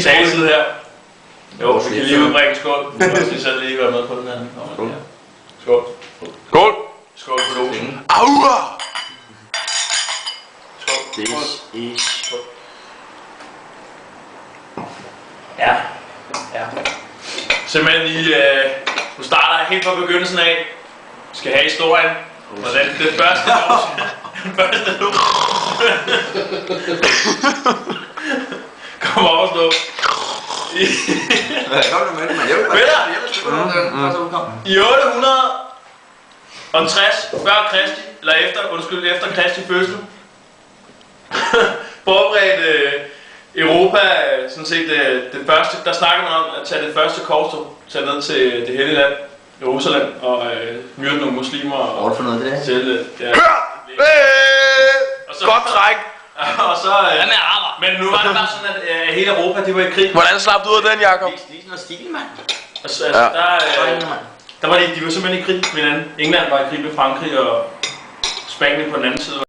Tagelsen her. Jo, vi kan lige udbringe en skål. Vi skal selv lige være med på den her. Skål. Skål. Skål. Skål på losen. Aua! Skål. This is... Ja. Ja. Simpelthen lige, nu starter jeg helt fra begyndelsen af. Vi skal have historien. Hvordan det første lås. Den første lås. Kom op og stå. I 860 før Kristi, eller efter Kristi fødsel, forberedte Europa sådan set det første, der snakker man om at tage det første korstog, tage ned til det hellige land, Jerusalem, og myrde nogle muslimer. Hvor er det for noget, det der? Til, ja. Og så, godt træk! Og så, men nu var det bare sådan, at hele Europa, de var i krig. Hvordan slap du ud af den, Jacob? Det er sådan noget stil, mand. Altså, der var de var simpelthen i krig med hinanden. England var i krig med Frankrig, og Spanien på den anden side.